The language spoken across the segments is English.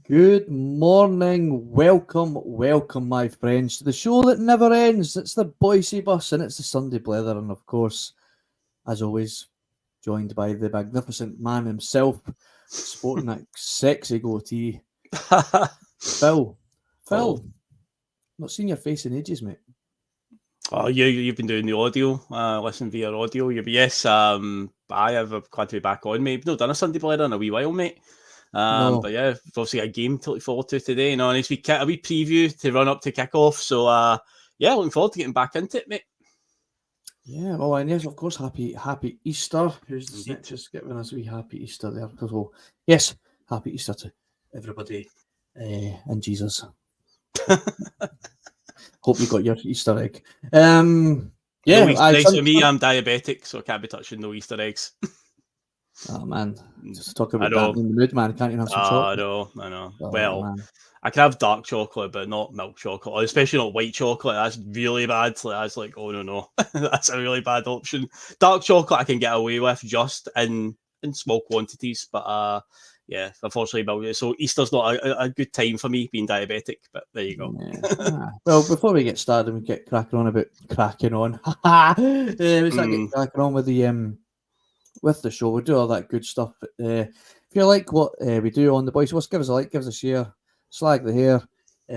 Good morning, welcome, my friends, to the show that never ends. It's the Boise Bus and it's the Sunday Blether, and of course, as always, joined by the magnificent man himself, sporting that sexy goatee, Phil. Phil, not seen your face in ages, mate. Oh, you've been doing the audio, listen via audio. Yes, I have glad to be back on, mate. I've not done a Sunday Blether in a wee while, mate. No. But yeah, we've obviously got a game to look forward to today. You know, and it's a wee preview to run up to kick-off. So, yeah, looking forward to getting back into it, mate. Yeah, well, and yes, of course, happy Easter. Who's the Indeed. snitch just giving us a wee happy Easter there? So, yes, happy Easter to everybody and Jesus. Hope you got your Easter egg. Yeah, no Easter eggs for me. I'm diabetic, so I can't be touching no Easter eggs. Oh man, just talk about that in the mood, man. Can't you have some chocolate? I know. Oh, well, man. I can have dark chocolate, but not milk chocolate, especially not white chocolate. That's really bad. That's like, oh no, that's a really bad option. Dark chocolate I can get away with just in small quantities, but yeah, unfortunately, so Easter's not a good time for me being diabetic. But there you go. Yeah. Well, before we get started, we get cracking on. Let's start getting cracking on with the show. We do all that good stuff. If you like what we do on the Boise Bus, give us a like, give us a share, slag the hair,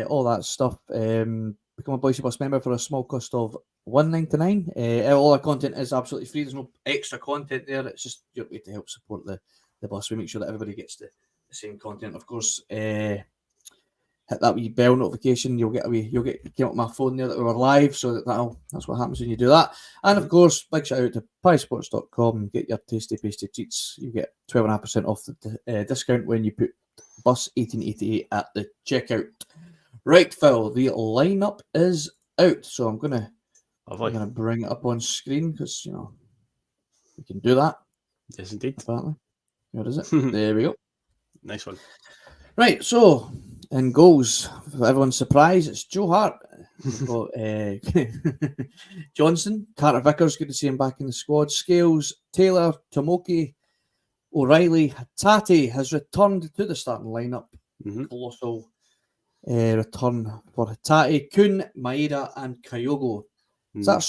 all that stuff. Become a Boise Bus member for a small cost of $1.99. All our content is absolutely free. There's no extra content there. It's just your way to help support the bus. We make sure that everybody gets the same content. Of course, hit that wee bell notification. You'll get came up my phone there that we were live, so that's what happens when you do that. And of course, big shout out to piesports.com. Get your tasty pasty treats. You get 12.5% off the discount when you put bus 1888 at the checkout. Right, Phil, the lineup is out, so I'm gonna bring it up on screen because we can do that. Yes, indeed. Apparently, what is it? There we go. Nice one. Right, so in goals, for everyone's surprise, it's Joe Hart. We've got Johnson, Carter Vickers, good to see him back in the squad. Scales, Taylor, Tomoki, O'Reilly, Hatate has returned to the starting lineup. Colossal return for Hatate, Kuhn, Maeda, and Kyogo. Is that our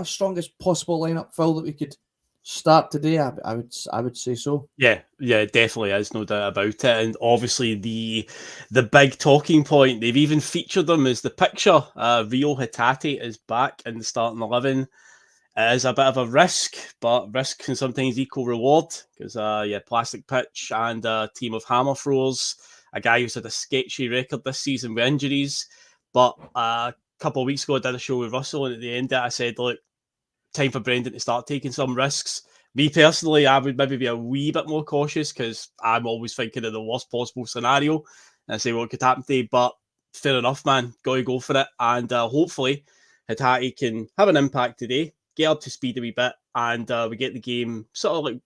strongest possible lineup, Phil, that we could start today? I would say so. Yeah, it definitely is, no doubt about it. And obviously the big talking point, they've even featured them as the picture. Rio Hatate is back in the starting 11. It is a bit of a risk, but risk can sometimes equal reward because plastic pitch and a team of hammer throwers, a guy who's had a sketchy record this season with injuries. But a couple of weeks ago I did a show with Russell, and at the end of it I said, look, time for Brendan to start taking some risks. Me personally, I would maybe be a wee bit more cautious because I'm always thinking of the worst possible scenario and say what could happen today. But fair enough, man. Got to go for it. And hopefully Hatate can have an impact today, get up to speed a wee bit, and we get the game sort of like,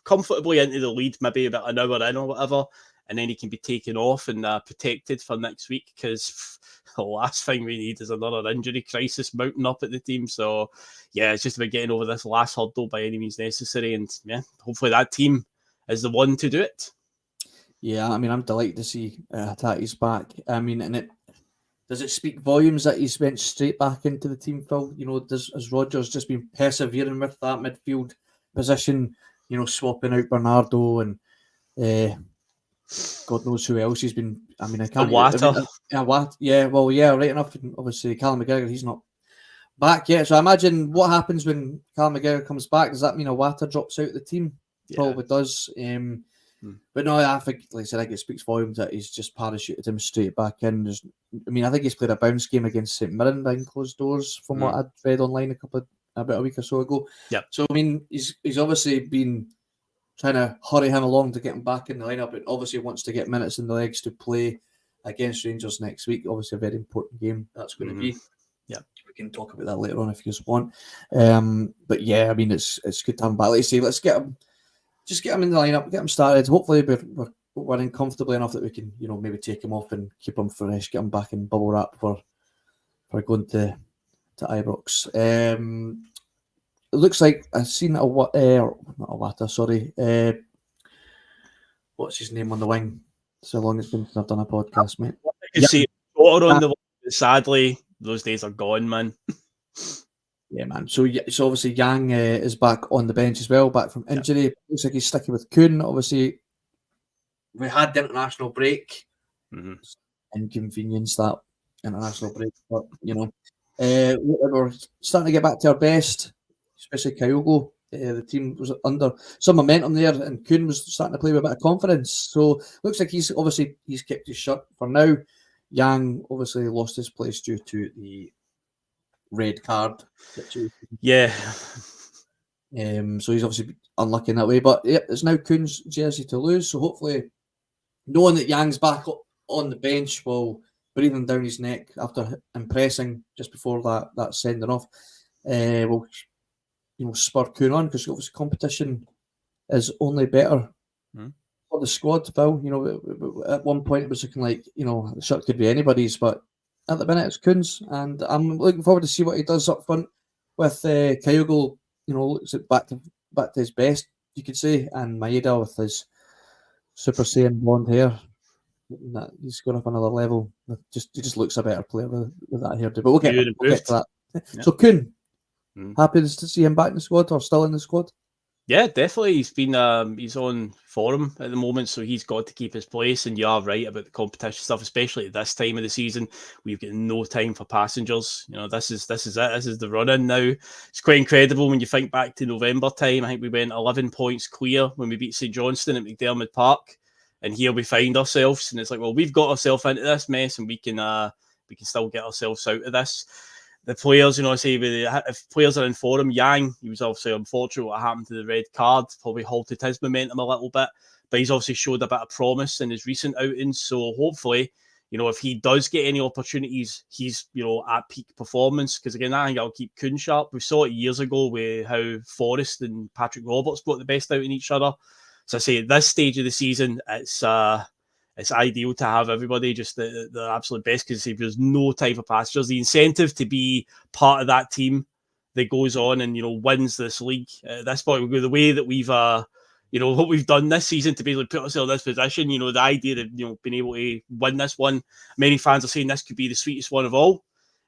comfortably into the lead, maybe about an hour in or whatever. And then he can be taken off and protected for next week because the last thing we need is another injury crisis mounting up at the team. So, yeah, it's just about getting over this last hurdle by any means necessary. And, yeah, hopefully that team is the one to do it. Yeah, I mean, I'm delighted to see Hatate's back. I mean, and does it speak volumes that he's went straight back into the team, Phil? Has Rodgers just been persevering with that midfield position, swapping out Bernardo and God knows who else he's been. I mean, I can't. Right enough. And obviously, Callum McGregor, he's not back yet. So I imagine what happens when Callum McGregor comes back. Does that mean Awata drops out of the team? Yeah. Probably does. But no, I think, like I said, I think it speaks volumes that he's just parachuted him straight back in. I think he's played a bounce game against St Mirren behind closed doors, from what I'd read online about a week or so ago. Yeah. So I mean, he's obviously been trying to hurry him along to get him back in the lineup, and obviously wants to get minutes in the legs to play against Rangers next week. Obviously, a very important game that's going to be. Yeah, we can talk about that later on if you just want. But yeah, I mean, it's good to have him back. Like I say, let's get him in the lineup, get him started. Hopefully, we're winning comfortably enough that we can, maybe take him off and keep him fresh, get him back in bubble wrap for going to Ibrox. It looks like I've seen not Awata, sorry. What's his name on the wing? So long it's been since I've done a podcast, mate. I could say water on the line, but sadly, those days are gone, man. Yeah, man. So obviously Yang is back on the bench as well, back from injury. Yep. Looks like he's sticking with Kuhn. Obviously, we had the international break. Mm-hmm. Inconvenience that international break, but we're starting to get back to our best, especially Kyogo. The team was under some momentum there, and Kuhn was starting to play with a bit of confidence. So looks like he's kept his shirt for now. Yang obviously lost his place due to the red card situation. Yeah. So he's obviously unlucky in that way. But yeah, it's now Kuhn's jersey to lose. So hopefully, knowing that Yang's back on the bench will breathe him down his neck after impressing just before that sending off. Will spur Kuhn on, because obviously competition is only better for the squad. Phil, at one point it was looking like the shirt could be anybody's, but at the minute it's Kuhn's, and I'm looking forward to see what he does up front with Kyogo. Looks back to his best, you could say, and Maeda with his Super Saiyan blonde hair. He's going up another level. He just looks a better player with that hairdo. But we'll get to that. Yeah. So Kuhn, happy to see him back in the squad, or still in the squad? Yeah, definitely. He's been he's on form at the moment, so he's got to keep his place. And you are right about the competition stuff, especially at this time of the season. We've got no time for passengers. This is it. This is the run in now. It's quite incredible when you think back to November time. I think we went 11 points clear when we beat St Johnstone at McDermott Park, and here we find ourselves. And it's like, well, we've got ourselves into this mess, and we can still get ourselves out of this. The players, if players are in form, Yang, he was obviously unfortunate what happened to the red card, probably halted his momentum a little bit, but he's obviously showed a bit of promise in his recent outings. So hopefully, if he does get any opportunities, he's, at peak performance. Because again, I think I'll keep Kuhn sharp. We saw it years ago with how Forrest and Patrick Roberts brought the best out in each other. So I say at this stage of the season, it's ideal to have everybody just the absolute best, because if there's no time for passengers, the incentive to be part of that team that goes on and wins this league at this point, the way that we've what we've done this season to basically put ourselves in this position, the idea of being able to win this one, many fans are saying this could be the sweetest one of all.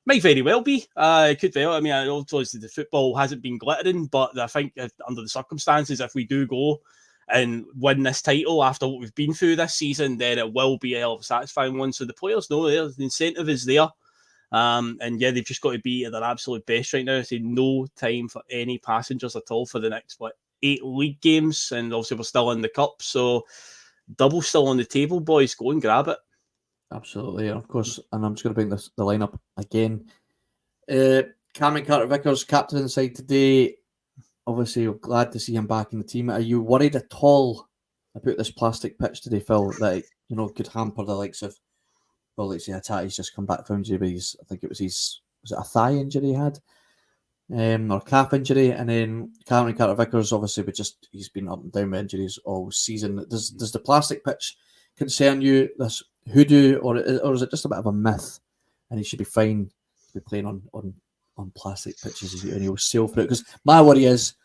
Might very well be. It could well. I mean, obviously the football hasn't been glittering, but I think under the circumstances, if we do go and win this title after what we've been through this season, then it will be a hell of a satisfying one. So the players know the incentive is there. And yeah, they've just got to be at their absolute best right now. So no time for any passengers at all for the next 8 league games. And obviously we're still in the cup, so double still on the table, boys. Go and grab it. Absolutely, of course. And I'm just going to bring the lineup again. Cameron Carter-Vickers, captain inside today. Obviously, we're glad to see him back in the team. Are you worried at all about this plastic pitch today, Phil, that could hamper the likes of, well, let's say Hatati's just come back from injury, but I think it was it a thigh injury he had, or calf injury, and then Cameron Carter-Vickers, obviously, he's been up and down with injuries all season. Does the plastic pitch concern you, this hoodoo, or is it just a bit of a myth, and he should be fine to be playing on plastic pitches and he'll sail for it? Because my worry is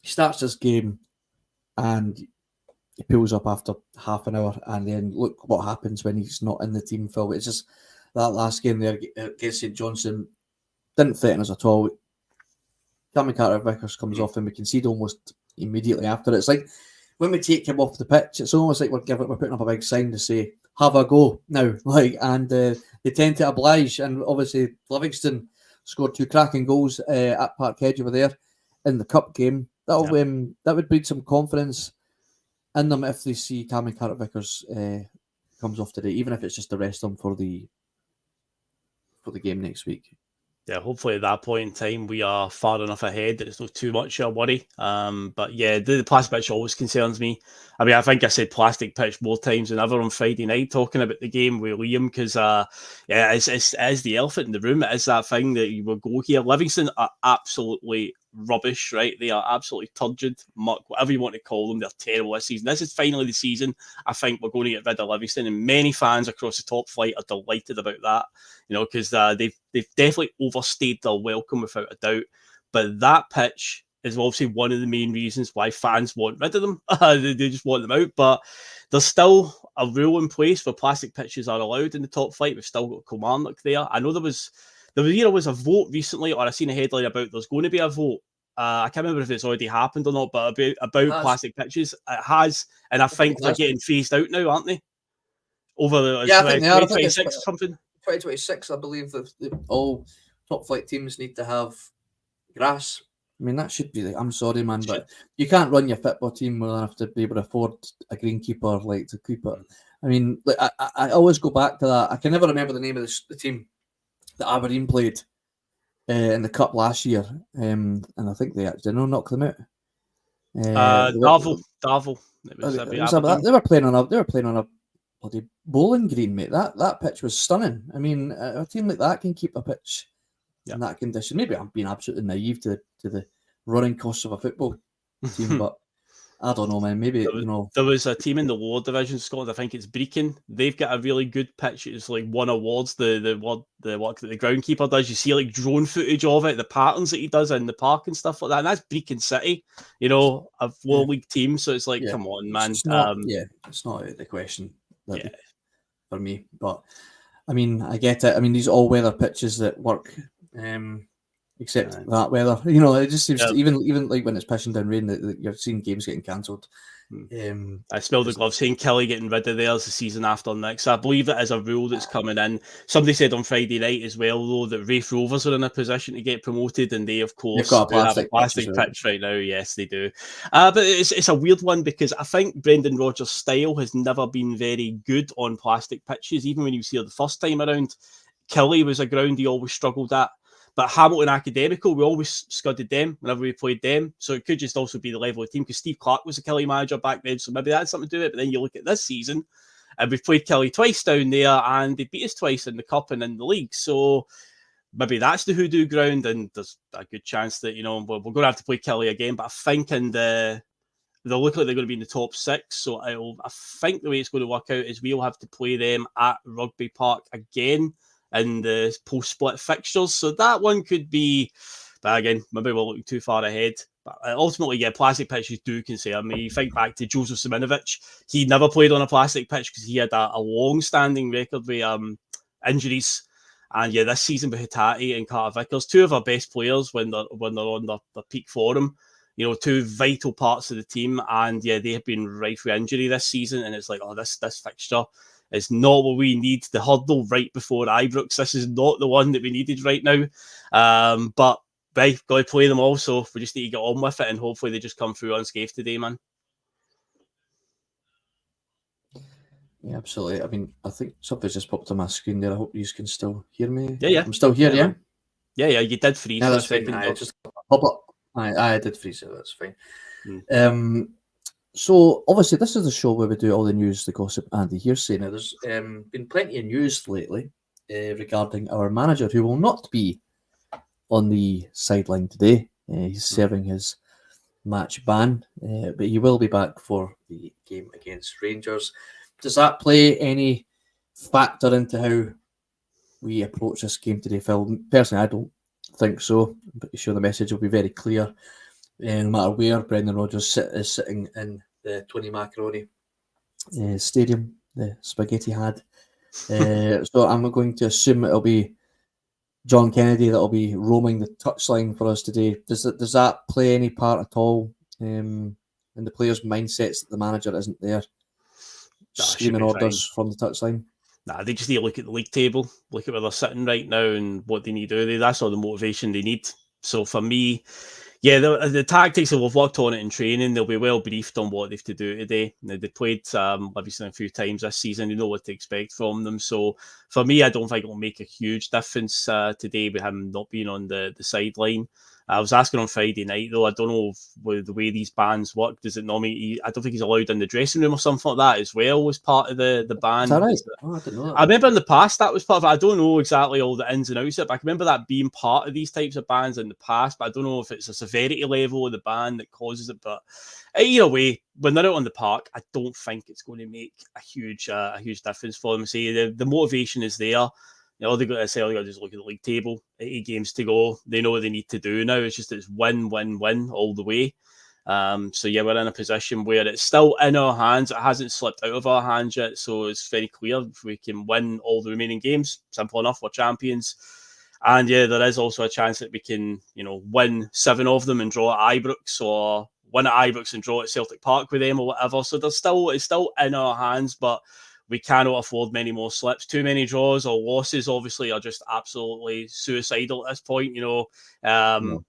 he starts this game and he pulls up after half an hour, and then look what happens when he's not in the team, Phil. It's just that last game there against St Johnstone didn't threaten us at all. Cameron Carter-Vickers comes off and we concede almost immediately after. It's like when we take him off the pitch, it's almost like we're putting up a big sign to say, have a go now. And they tend to oblige, and obviously Livingston scored 2 cracking goals at Parkhead over there in the cup game. That would breed some confidence in them if they see Cameron Carter-Vickers comes off today, even if it's just to rest them for the game next week. Yeah, hopefully at that point in time we are far enough ahead that it's not too much of a worry. But yeah, the plastic pitch always concerns me. I mean, I think I said plastic pitch more times than ever on Friday night talking about the game with Liam, because it's the elephant in the room. It is that thing that you will go here. Livingston are absolutely rubbish, right? They are absolutely turgid, muck, whatever you want to call them. They're terrible this season. This is finally the season I think we're going to get rid of Livingston, and many fans across the top flight are delighted about that, because they've definitely overstayed their welcome without a doubt. But that pitch is obviously one of the main reasons why fans want rid of them. They just want them out. But there's still a rule in place where plastic pitches are allowed in the top flight. We've still got Kilmarnock there. I know there was a vote recently, or I seen a headline about there's going to be a vote. I can't remember if it's already happened or not, but about plastic pitches. It has, and I think they're getting phased out now, aren't they? Over the I think they are. I think 2026 or something. 2026, I believe all top flight teams need to have grass. I mean, that should be I'm sorry, man, but you can't run your football team without have to be able to afford a greenkeeper to keep it. I mean, like I always go back to that. I can never remember the name of the team that Aberdeen played in the cup last year, and I think they actually knocked them out. Darvel. They were playing on a bloody bowling green, mate. That pitch was stunning. I mean, a team like that can keep a pitch in that condition. Maybe I'm being absolutely naive to the running costs of a football team, but I don't know, man. Maybe there was a team in the lower division of Scotland. I think it's Brecon. They've got a really good pitch. It's like won awards. The work that the groundkeeper does. You see like drone footage of it, the patterns that he does in the park and stuff like that. And that's Brecon City, a lower league team. So it's like, come on, man. It's not out of the question for me. But I mean, I get it. I mean, these all weather pitches that work. Except that weather, it just seems even like when it's pissing down rain, that you're seeing games getting cancelled. I smell the gloves saying Kelly getting rid of theirs the season after next. I believe it is a rule that's coming in. Somebody said on Friday night as well, though, that Raith Rovers are in a position to get promoted, and they, of course, have a plastic pitch right now. Yes, they do. But it's a weird one because I think Brendan Rodgers' style has never been very good on plastic pitches. Even when he was here the first time around, Killie was a ground he always struggled at. But Hamilton Academical, we always scudded them whenever we played them. So it could just also be the level of the team because Steve Clark was a Killie manager back then. So maybe that's something to do with it. But then you look at this season and we've played Killie twice down there and they beat us twice in the cup and in the league. So maybe that's the hoodoo ground. And there's a good chance that, we're going to have to play Killie again. But I think they look like they're going to be in the top 6. So I think the way it's going to work out is we'll have to play them at Rugby Park again in the post-split fixtures. So that one could be, but again, maybe we're looking too far ahead. But ultimately, plastic pitches do concern me. You think back to Joseph Siminovic. He never played on a plastic pitch because he had a long-standing record with injuries. And this season with Hatate and Carter Vickers, two of our best players when they're on their peak form. Two vital parts of the team. And they have been rife with injury this season. And it's like, this fixture is not what we need. The hurdle right before Ibrox, this is not the one that we needed right now. But got to play them all, so we just need to get on with it, and hopefully they just come through unscathed today, man. Yeah, absolutely. I mean, I think something's just popped on my screen there. I hope you can still hear me. Yeah. I'm still here, yeah? Yeah, you did freeze for a second. I just pop up. I did freeze, so that's fine. So, obviously, this is the show where we do all the news, the gossip, and the hearsay. Now, there's been plenty of news lately regarding our manager, who will not be on the sideline today. He's serving his match ban, but he will be back for the game against Rangers. Does that play any factor into how we approach this game today, Phil? Personally, I don't think so. I'm pretty sure the message will be very clear. No matter where Brendan Rodgers is sitting in the Tony Macaroni stadium, the Spaghetti had. So I'm going to assume it'll be John Kennedy that'll be roaming the touchline for us today. Does that play any part at all in the players' mindsets that the manager isn't there screaming orders from the touchline? Nah, they just need to look at the league table, look at where they're sitting right now and what they need to do. That's all the motivation they need. So for me, the tactics that we've worked on it in training, they'll be well briefed on what they've to do today. They played Livingston a few times this season. They know what to expect from them. So for me, I don't think it will make a huge difference today with him not being on the sideline. I was asking on Friday night, though, I don't know if the way these bans work, does it normally, I don't think he's allowed in the dressing room or something like that as well as part of the ban. Is that right? I didn't know that. I remember in the past that was part of it. I don't know exactly all the ins and outs of it, but I can remember that being part of these types of bans in the past, but I don't know if it's a severity level of the ban that causes it. But either way, when they're out on the park, I don't think it's going to make a huge difference for them. Say the motivation is there. All they got to say, all they got to do is look at the league table. 80 games to go. They know what they need to do now. It's win, win, win all the way. So yeah, we're in a position where it's still in our hands. It hasn't slipped out of our hands yet. So it's very clear if we can win all the remaining games, simple enough, we're champions. And yeah, there is also a chance that we can, win 7 of them and draw at Ibrox, or win at Ibrox and draw at Celtic Park with them or whatever. So it's still in our hands, but we cannot afford many more slips. Too many draws or losses, obviously, are just absolutely suicidal at this point. We can't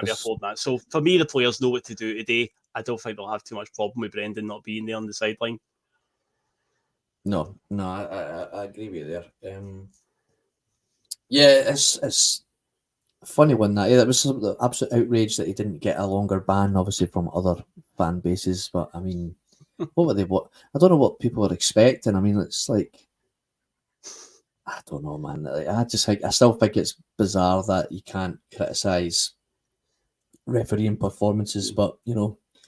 be affording that. So for me, the players know what to do today. I don't think they'll have too much problem with Brendan not being there on the sideline. No, I agree with you there. Yeah, it's a funny one that. Yeah, that was some absolute outrage that he didn't get a longer ban, obviously from other fan bases. But I mean, what were they? I don't know what people are expecting. I mean, it's like, I don't know, man. I still think it's bizarre that you can't criticise refereeing performances, but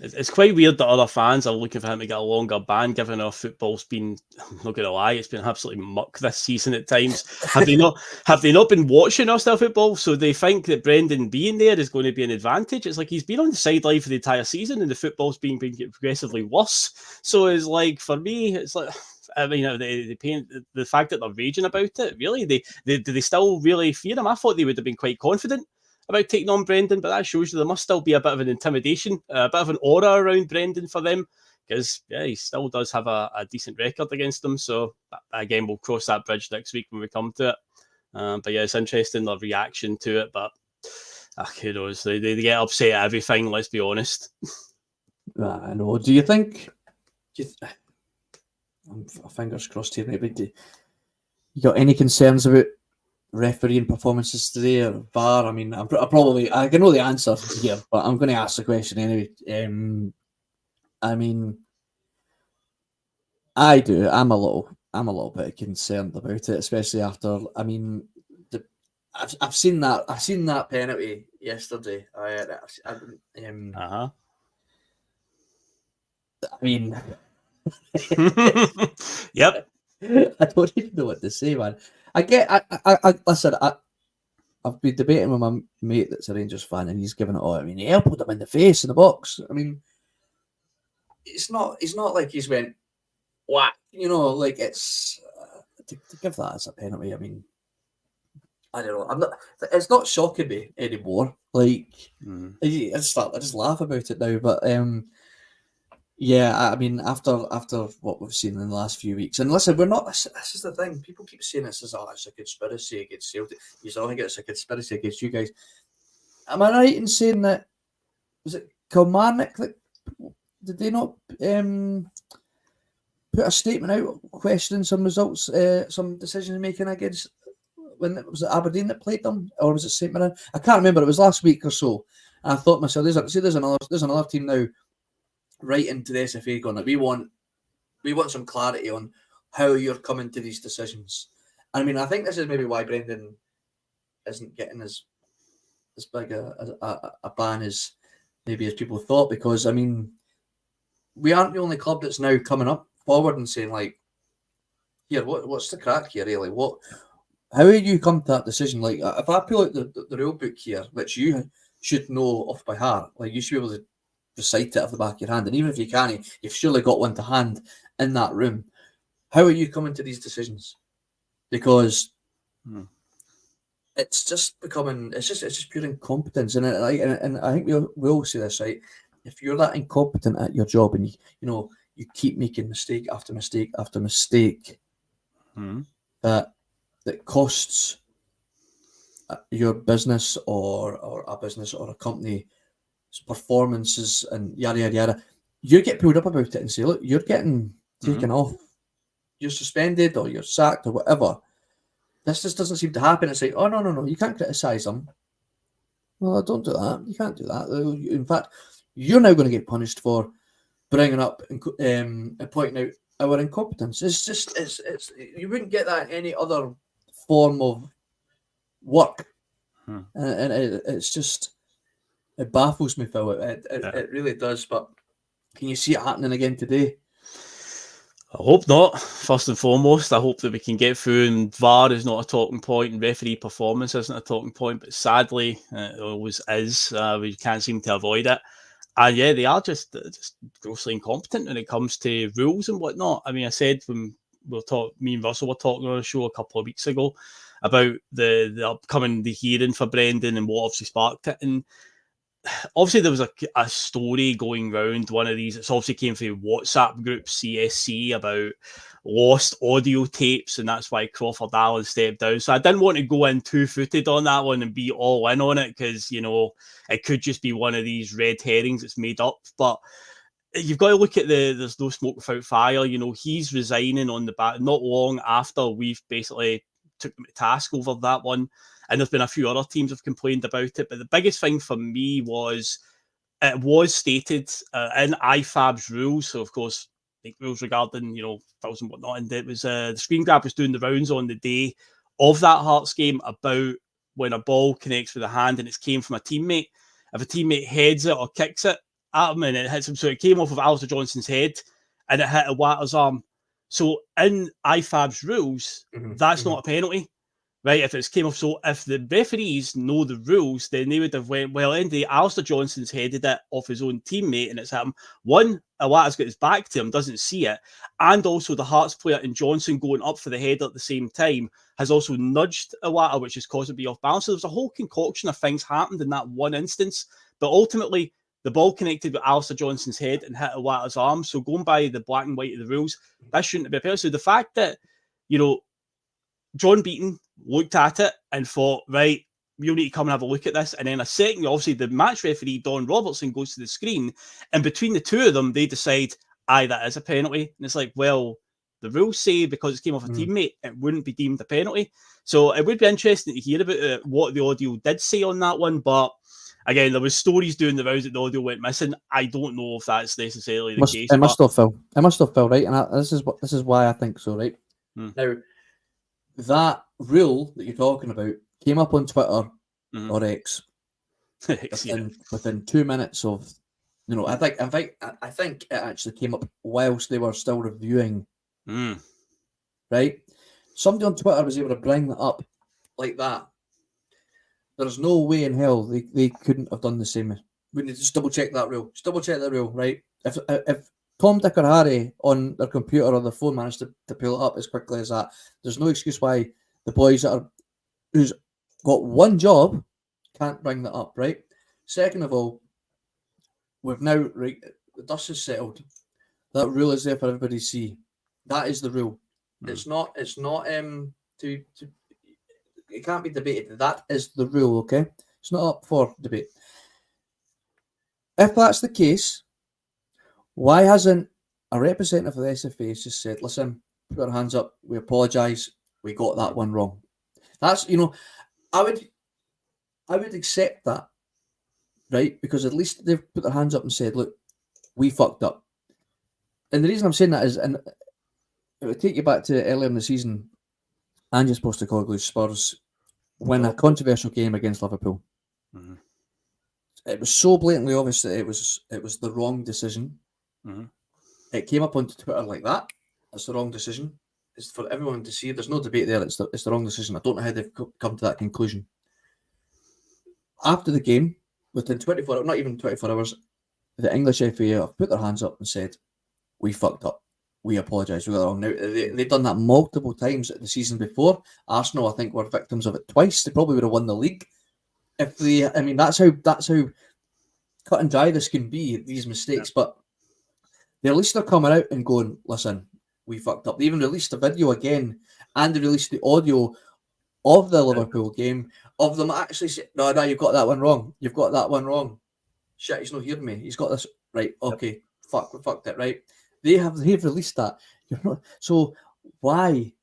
It's quite weird that other fans are looking for him to get a longer ban, given our football's been, I'm not going to lie, it's been absolutely muck this season at times. Have they not been watching our style football? So they think that Brendan being there is going to be an advantage. It's like he's been on the sideline for the entire season and the football's been progressively worse. So it's like, for me, it's like, I mean, the fact that they're raging about it, really, do they still really fear him? I thought they would have been quite confident about taking on Brendan, but that shows you there must still be a bit of an intimidation, a bit of an aura around Brendan for them, because he still does have a decent record against them. So again, we'll cross that bridge next week when we come to it. But yeah, it's interesting their reaction to it. But who knows? They get upset at everything. Let's be honest. I know. Do you think? Fingers crossed here, maybe. Do you got any concerns about refereeing performances today or VAR? I mean, I can know the answer here, but I'm going to ask the question anyway. I mean, I do. I'm a little bit concerned about it, especially after. I mean, I've seen that penalty yesterday. I mean, yep. I don't even know what to say, man. Listen. I've been debating with my mate that's a Rangers fan, and he's given it all. I mean, he elbowed him in the face in the box. I mean, it's not like he's went whack. Like it's to give that as a penalty. I mean, I don't know. It's not shocking me anymore. Like I just laugh about it now. But yeah, I mean, after what we've seen in the last few weeks, and listen, we're not. This is the thing. People keep saying this is it's a conspiracy against Celtic. You think it's a conspiracy against you guys. Am I right in saying that? Was it Kilmarnock that did they not put a statement out questioning some results, some decision making against when it was Aberdeen that played them, or was it St Mirren? I can't remember. It was last week or so. And I thought to myself, there's another team now. Right into the SFA going, we want some clarity on how you're coming to these decisions. I mean, I think this is maybe why Brendan isn't getting as big a ban as maybe as people thought, because I mean, we aren't the only club that's now coming up forward and saying like, here, what's the crack here really? How are you come to that decision? Like, if I pull out the rule book here, which you should know off by heart, like you should be able to recite it off the back of your hand, and even if you can't, you've surely got one to hand in that room. How are you coming to these decisions? Because it's just becoming, it's just pure incompetence, and I think we all say this, right? If you're that incompetent at your job, and you keep making mistake after mistake after mistake, that costs your business or a business or a company performances and yada yada yada, you get pulled up about it and say, look, you're getting taken off, you're suspended or you're sacked or whatever. This just doesn't seem to happen. It's like, oh no, you can't criticise them. Well, don't do that. You can't do that. In fact, you're now going to get punished for bringing up and pointing out our incompetence. It's you wouldn't get that in any other form of work, and it's just. It baffles me, Phil. It really does. But can you see it happening again today? I hope not. First and foremost, I hope that we can get through and VAR is not a talking point and referee performance isn't a talking point, but sadly, it always is. We can't seem to avoid it. And yeah, they are just grossly incompetent when it comes to rules and whatnot. I mean, I said when me and Russell were talking on a show a couple of weeks ago about the upcoming hearing for Brendan and what obviously sparked it. And obviously there was a story going around one of these. It's obviously came through WhatsApp group CSC about lost audio tapes, and that's why Crawford Allen stepped down. So I didn't want to go in two-footed on that one and be all in on it because, you know, it could just be one of these red herrings that's made up. But you've got to look at there's no smoke without fire. You know, he's resigning on the back not long after we've basically took them to task over that one. And there's been a few other teams have complained about it. But the biggest thing for me was it was stated in IFAB's rules. So, of course, like rules regarding, you know, fouls and whatnot. And it was the screen grab was doing the rounds on the day of that Hearts game about when a ball connects with a hand and it's came from a teammate. If a teammate heads it or kicks it at him and it hits him. So it came off of Alistair Johnson's head and it hit a Watter's arm. So in IFAB's rules, that's not a penalty. Right, if it's came off, so if the referees know the rules, then they would have went, well, in the Alistair Johnson's headed it off his own teammate, and it's happened. One, Iwata's got his back to him, doesn't see it, and also the Hearts player and Johnson going up for the header at the same time has also nudged Iwata, which has caused it to be off balance. So there's a whole concoction of things happened in that one instance, but ultimately the ball connected with Alistair Johnson's head and hit Iwata's arm. So going by the black and white of the rules, that shouldn't have been a penalty. So the fact that, you know, John Beaton looked at it and thought, right, we'll need to come and have a look at this. And then a second, obviously, the match referee, Don Robertson, goes to the screen. And between the two of them, they decide, aye, that is a penalty. And it's like, well, the rules say because it came off a teammate, it wouldn't be deemed a penalty. So it would be interesting to hear about what the audio did say on that one. But again, there was stories doing the rounds that the audio went missing. I don't know if that's necessarily the case. It must have, Phil. It must have, Phil, right? And this is why I think so, right? Now, that rule that you're talking about came up on Twitter or X within 2 minutes of, you know, I think it actually came up whilst they were still reviewing. Right? Somebody on Twitter was able to bring that up like that. There's no way in hell they couldn't have done the same. We need to just double check that rule. Just double check that rule, right? If Tom, Dick, or Harry on their computer or their phone managed to pull it up as quickly as that, there's no excuse why the boys who's got one job can't bring that up, right? Second of all, we've now, right, the dust is settled. That rule is there for everybody to see. That is the rule. It's not it can't be debated. That is the rule, okay? It's not up for debate. If that's the case, why hasn't a representative of the SFA just said, listen, put our hands up, we apologise, we got that one wrong? That's, you know, I would accept that, right? Because at least they've put their hands up and said, look, we fucked up. And the reason I'm saying that is, and it would take you back to earlier in the season, Ange Postecoglou's Spurs win a controversial game against Liverpool. It was so blatantly obvious that it was the wrong decision. It came up onto Twitter like that. It's the wrong decision. It's for everyone to see. There's no debate there. It's the wrong decision. I don't know how they've come to that conclusion. After the game, within 24 hours, not even 24 hours, the English FA have put their hands up and said, we fucked up. We apologise. We got it wrong. Now, they've done that multiple times the season before. Arsenal, I think, were victims of it twice. They probably would have won the league. If they, I mean, that's how cut and dry this can be, these mistakes. But at least they're coming out and going, listen, we fucked up. They even released the video again, and they released the audio of the Liverpool game of them actually saying, no, you've got that one wrong. You've got that one wrong. Shit, he's not hearing me. He's got this right. Okay, we fucked it, right? They've released that. So why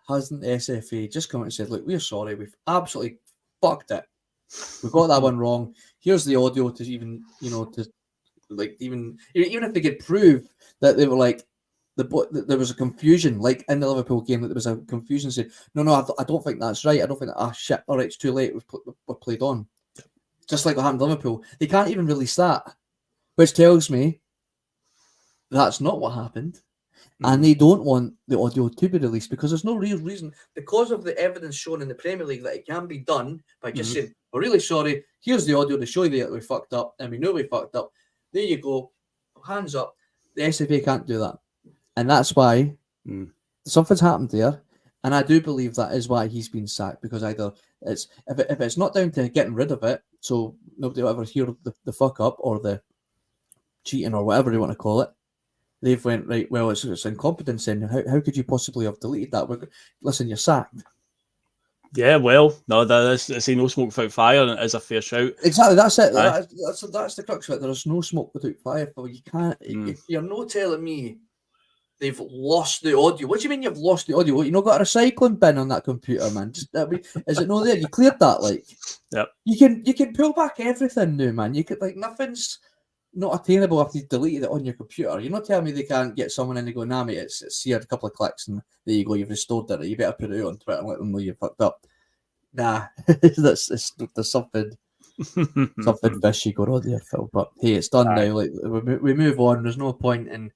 hasn't the SFA just come out and said, look, we're sorry, we've absolutely fucked it. We got that one wrong. Here's the audio to even, you know, to like even if they could prove that they were like there was a confusion, like in the Liverpool game, that there was a confusion. Saying, no, I don't think that's right. I don't think that. Shit, all right, it's too late. We've played on. Just like what happened to Liverpool, they can't even release that, which tells me that's not what happened. and they don't want the audio to be released because there's no real reason, because of the evidence shown in the Premier League that it can be done by just saying, we're really sorry, here's the audio to show you that we fucked up, and we know we fucked up. There you go, hands up. The SFA can't do that. And that's why something's happened there. And I do believe that is why he's been sacked, because either it's if it's not down to getting rid of it, so nobody will ever hear the fuck up or the cheating or whatever you want to call it, they've went, right, well, it's incompetence, and how could you possibly have deleted that? Listen, you're sacked. Yeah, well, no, that's no smoke without fire, and it is a fair shout. Exactly, that's it. That's the crux of it. There's no smoke without fire. But you can't. You're not telling me they've lost the audio. What do you mean you've lost the audio? You not got a recycling bin on that computer, man? Is it not there? You cleared that, like. Yep. You can pull back everything now, man. You could, like, nothing's not attainable if you deleted it on your computer. You're not telling me they can't get someone in and go, nah, mate, it's here, a couple of clicks, and there you go, you've restored it. You better put it out on Twitter and let them know you fucked up. Nah, there's something fishy going on there, Phil. But hey, it's done now. Like, we move on. There's no point in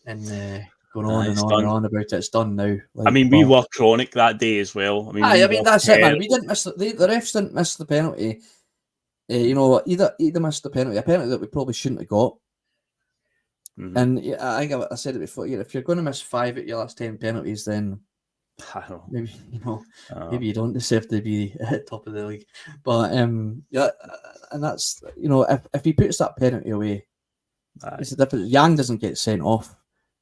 going on and on about it. It's done now. Like, I mean, we were chronic that day as well. I mean that's it, man. We didn't miss the refs didn't miss the penalty. Either missed the penalty, a penalty that we probably shouldn't have got. And I said it before. If you're going to miss 5 at your last 10 penalties, then maybe maybe you don't deserve to be at top of the league. But and that's if he puts that penalty away, it's a difference. Yang doesn't get sent off.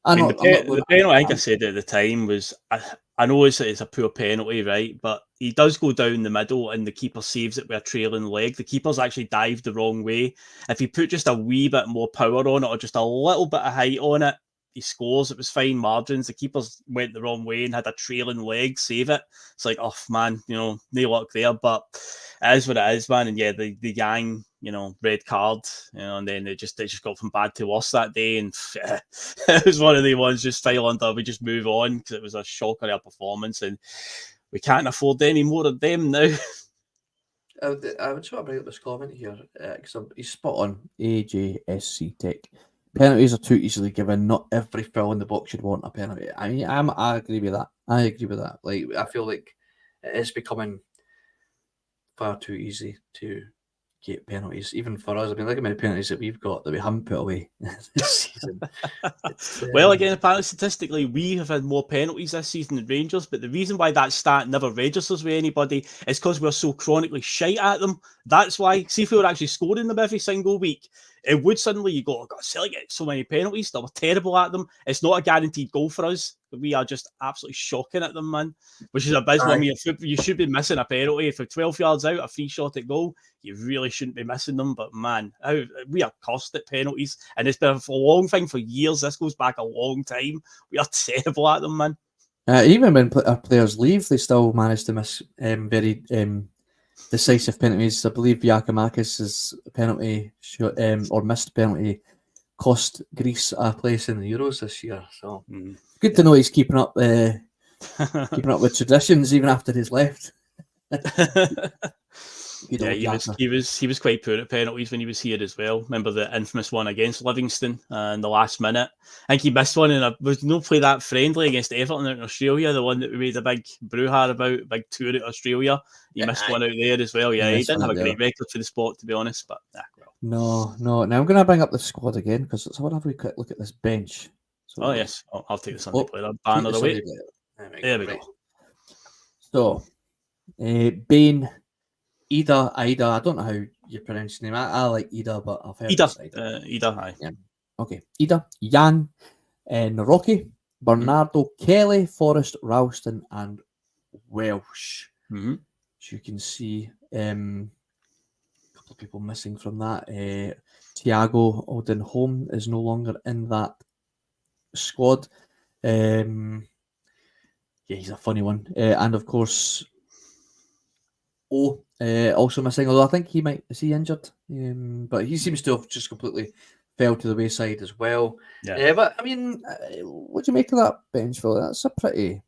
The penalty, I think I said at the time, was I know it's a poor penalty, right? But he does go down the middle and the keeper saves it with a trailing leg. The keeper's actually dived the wrong way. If he put just a wee bit more power on it or just a little bit of height on it, he scores. It was fine margins. The keepers went the wrong way and had a trailing leg save it. It's like, oh man, no luck there. But it is what it is, man. And yeah, the Yang, red card, and then it just got from bad to worse that day. And it was one of the ones just file under. We just move on because it was a shocker of a performance, and we can't afford any more of them now. I would sort of bring up this comment here because he's spot on. AJSC Tech. Penalties are too easily given. Not every foul in the box should want a penalty. I mean, I agree with that. Like, I feel like it is becoming far too easy to get penalties, even for us. I mean, look at how many penalties that we've got that we haven't put away this season. Well, again, apparently statistically, we have had more penalties this season than Rangers, but the reason why that stat never registers with anybody is because we're so chronically shite at them. That's why. See if we were actually scoring them every single week, it would suddenly, you go, oh God, Celtic get so many penalties, they were terrible at them. It's not a guaranteed goal for us. We are just absolutely shocking at them, man. Which is abysmal. I mean, you should be missing a penalty. If you're 12 yards out, a free shot at goal, you really shouldn't be missing them. But man, we are cursed at penalties. And it's been a long thing for years. This goes back a long time. We are terrible at them, man. Even when players leave, they still manage to miss very decisive penalties. I believe Giacomakis' penalty or missed penalty cost Greece a place in the Euros this year. So good to know he's keeping up with traditions even after he's left. Yeah, he was quite poor at penalties when he was here as well. Remember the infamous one against Livingston in the last minute? I think he missed one and was no play that friendly against Everton out in Australia, the one that we made a big brouhaha about, big tour at Australia. He missed one out there as well. Yeah, he didn't have a great record for the sport, to be honest. But no. Now I'm going to bring up the squad again because I want to have a quick look at this bench. So, yes, I'll take the Sunday Blether banner away. There we go. So, Bain. Ida, I don't know how you pronounce his name. I like Ida, but I've heard Ida, aye. Yeah. Okay. Ida, Jan, Rocky, Bernardo, Kelly, Forrest, Ralston, and Welsh. Mm-hmm. As you can see, a couple of people missing from that. Thiago Oldenholm is no longer in that squad. Yeah, he's a funny one. And of course, also missing, although I think is he injured? But he seems to have just completely fell to the wayside as well. Yeah. But I mean, what do you make of that bench, Phil? That's a pretty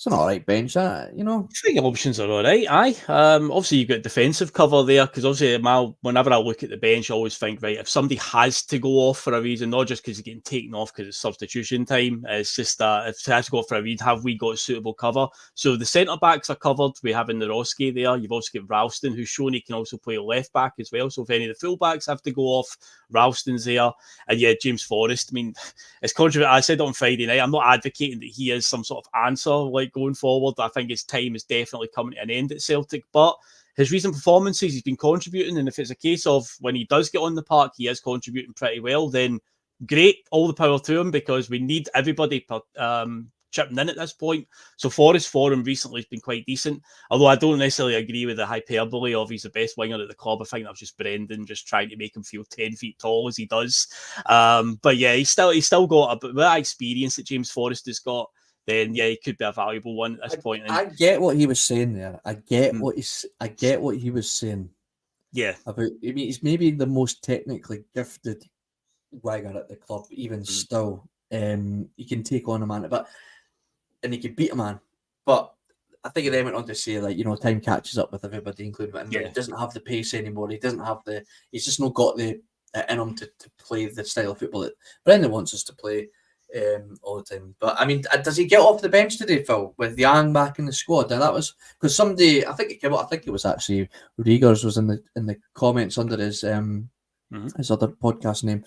It's an all right bench, you know. I think the options are all right. Aye. Obviously, you've got defensive cover there because obviously, whenever I look at the bench, I always think, right, if somebody has to go off for a reason, not just because he's getting taken off because it's substitution time, it's just if he has to go off for a reason, have we got suitable cover? So the centre backs are covered. We have Naroski there. You've also got Ralston, who's shown he can also play left back as well. So if any of the full backs have to go off, Ralston's there. And yeah, James Forrest. I mean, it's controversial. I said on Friday night, I'm not advocating that he is some sort of answer like going forward. I think his time is definitely coming to an end at Celtic, but his recent performances, he's been contributing, and if it's a case of when he does get on the park, he is contributing pretty well, then great, all the power to him, because we need everybody chipping in at this point. So Forrest for him recently has been quite decent, although I don't necessarily agree with the hyperbole of he's the best winger at the club. I think that was just Brendan just trying to make him feel 10 feet tall as he does. But yeah, he's still got a bit of experience that James Forrest has got. Then yeah, he could be a valuable one at this point. I get what he was saying there. I get what he was saying. Yeah. About, I mean, he's maybe the most technically gifted winger at the club, even still. He can take on a man, and he can beat a man. But I think he then went on to say, like, you know, time catches up with everybody, including him. He doesn't have the pace anymore. He doesn't have he's just not got the in him to play the style of football that Brendan wants us to play. All the time. But I mean, does he get off the bench today, Phil, with Yang back in the squad? Now that was because somebody, I think it was actually Riegers was in the comments under his other podcast name,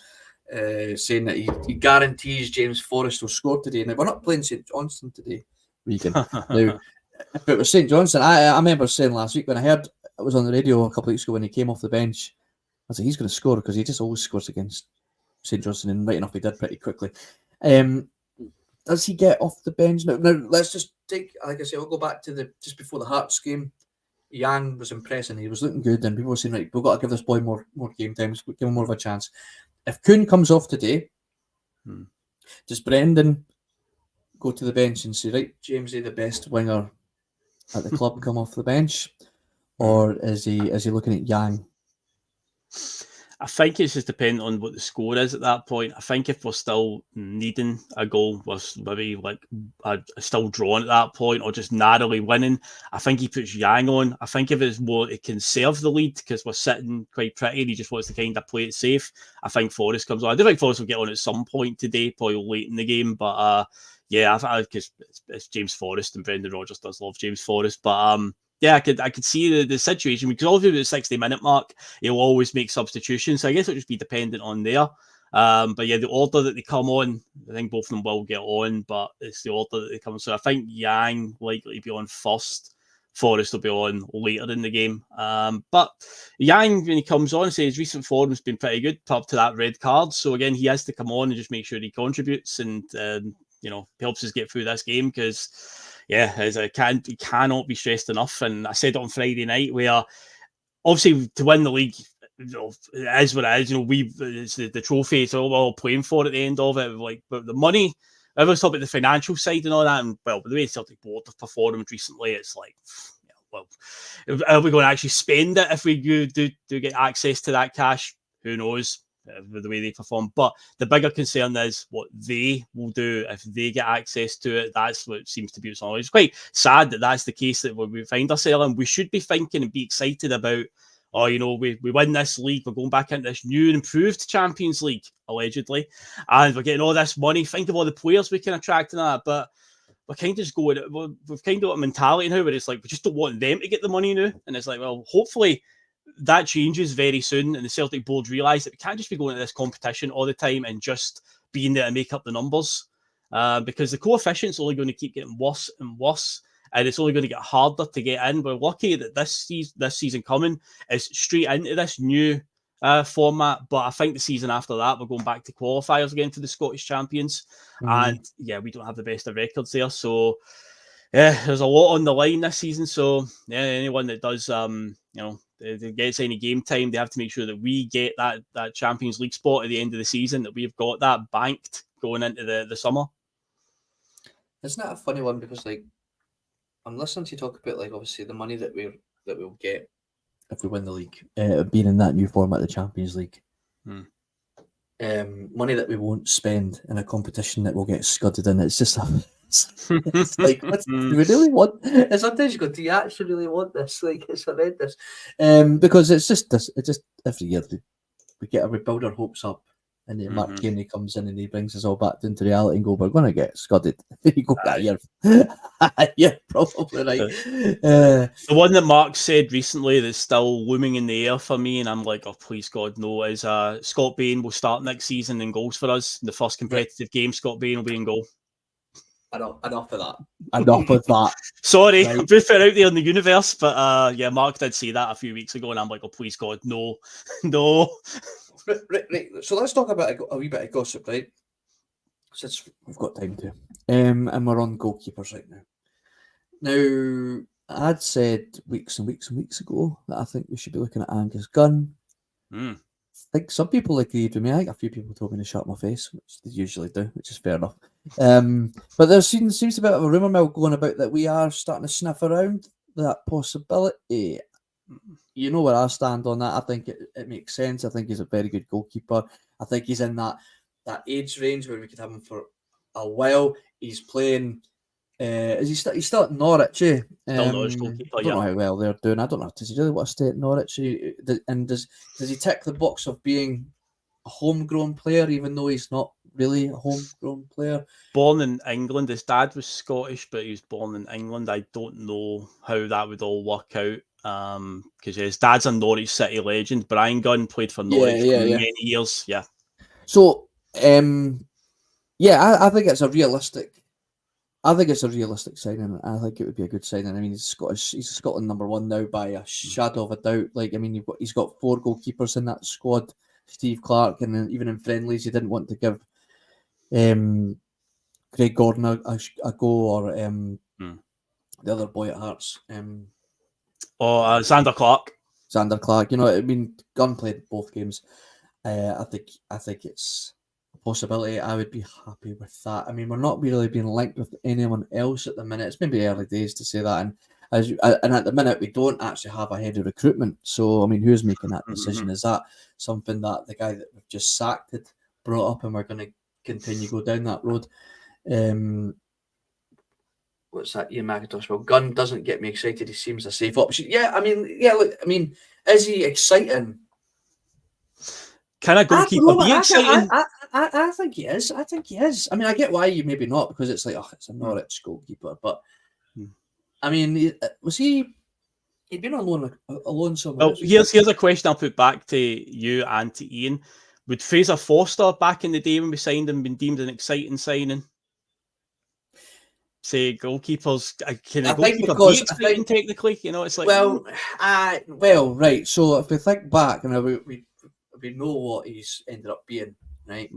saying that he guarantees James Forrest will score today. Now we're not playing St Johnstone today, Regan. Now, if it was St Johnstone, I remember saying last week when I heard it was on the radio a couple of weeks ago when he came off the bench, I said he's going to score because he just always scores against St Johnstone, and right enough he did pretty quickly. Does he get off the bench now? Now let's just take, like I say, we'll go back to just before the Hearts game. Yang was impressing. He was looking good, and people were saying, right, we've got to give this boy more game time, give him more of a chance. If Kuhn comes off today, does Brendan go to the bench and say, right, Jamesy, the best winger at the club, come off the bench, or is he looking at Yang? I think it's just dependent on what the score is at that point. I think if we're still needing a goal, we're maybe like still drawing at that point, or just narrowly winning, I think he puts Yang on. I think if it's more, it can serve the lead because we're sitting quite pretty and he just wants to kind of play it safe, I think Forrest comes on. I do think Forrest will get on at some point today, probably late in the game, but yeah, because it's James Forrest and Brendan Rodgers does love James Forrest, but yeah, I could see the situation because obviously at the 60-minute mark, he'll always make substitutions. So I guess it'll just be dependent on there. But yeah, the order that they come on, I think both of them will get on, but it's the order that they come on. So I think Yang likely to be on first. Forrest will be on later in the game. But Yang, when he comes on, his recent form has been pretty good up to that red card. So again, he has to come on and just make sure he contributes and helps us get through this game because yeah, it cannot be stressed enough. And I said it on Friday night where obviously to win the league, it is what it is. It's the trophy, it's all we're all playing for at the end of it. But the money, everyone's talking about the financial side and all that. And well, the way Celtic board have performed recently, it's like, well, are we going to actually spend it if we do get access to that cash? Who knows? With the way they perform, but the bigger concern is what they will do if they get access to it. That's what seems to be what's on. It's quite sad that that's the case that we find ourselves in. We should be thinking and be excited about, we win this league, we're going back into this new and improved Champions League, allegedly, and we're getting all this money. Think of all the players we can attract and that, but we're kind of just going, we've kind of got a mentality now where it's like, we just don't want them to get the money now. And it's like, well, hopefully that changes very soon, and the Celtic board realise that we can't just be going to this competition all the time and just being there to make up the numbers, because the coefficient's only going to keep getting worse and worse, and it's only going to get harder to get in. We're lucky that this season coming is straight into this new format, but I think the season after that we're going back to qualifiers again for the Scottish champions, and yeah, we don't have the best of records there, so yeah, there's a lot on the line this season. So yeah, anyone that does gets any game time, they have to make sure that we get that Champions League spot at the end of the season, that we've got that banked going into the summer. Isn't that a funny one? Because like I'm listening to you talk about like obviously the money that we'll get if we win the league, being in that new format, the Champions League. Money that we won't spend in a competition that will get scudded in. It's just It's like, what do we really want? And sometimes you go, do you actually really want this? Like, it's horrendous. Because it's just this. It just every year we build our hopes up, and then Marc Cairney comes in and he brings us all back into reality and go, we're going to get scudded. You go, yeah, probably right. The one that Mark said recently that's still looming in the air for me, and I'm like, oh, please God, no, is Scott Bain will start next season in goals for us. In the first competitive game, Scott Bain will be in goal. Enough of that. Enough of that. Sorry, right. I'm put it out there in the universe, but yeah, Mark did say that a few weeks ago, and I'm like, oh, please God, no, no. Right. So let's talk about a wee bit of gossip, right? Since we've got time to. And we're on goalkeepers right now. Now, I'd said weeks and weeks and weeks ago that I think we should be looking at Angus Gunn. I think some people agreed with me. I think a few people told me to shut my face, which they usually do, which is fair enough. But there seems to be a bit of a rumour mill going about that we are starting to sniff around that possibility. You know where I stand on that. I think it makes sense. I think he's a very good goalkeeper. I think he's in that age range where we could have him for a while. He's playing. He's still at Norwich? Still Norwich goalkeeper. I don't know how well they're doing. I don't know. Does he really want to stay at Norwich? And does he tick the box of being a homegrown player, even though he's not really a homegrown player? Born in England. His dad was Scottish, but he was born in England. I don't know how that would all work out. Because his dad's a Norwich City legend. Brian Gunn played for Norwich for many years. Yeah. So, I think it's a realistic. I think it's a realistic signing. I think it would be a good signing. I mean, he's Scottish. He's Scotland #1 now by a shadow of a doubt. Like, I mean, he's got 4 goalkeepers in that squad. Steve Clarke, and then even in friendlies, he didn't want to give Craig Gordon a go, or the other boy at Hearts. Xander Clarke. Xander Clarke. You know, I mean, Gunn played both games. I think it's a possibility. I would be happy with that. I mean, we're not really being linked with anyone else at the minute. It's maybe early days to say that, and at the minute we don't actually have a head of recruitment. So I mean, who's making that decision? Is that something that the guy that we've just sacked had brought up, and we're going to continue go down that road? What's that? Ian McIntosh. Well, Gunn doesn't get me excited. He seems a safe option. Look, is he exciting? Can a goalkeeper be exciting? I think he is. I think he is. I mean, I get why you maybe not, because it's like, it's a Norwich goalkeeper. But I mean, was he? He'd been on loan somewhere. Well, here's a question I'll put back to you and to Ian. Would Fraser Forster back in the day when we signed him been deemed an exciting signing? Say goalkeepers, can a goalkeeper be exciting technically? You know, it's like right. So if we think back, and we know what he's ended up being, right?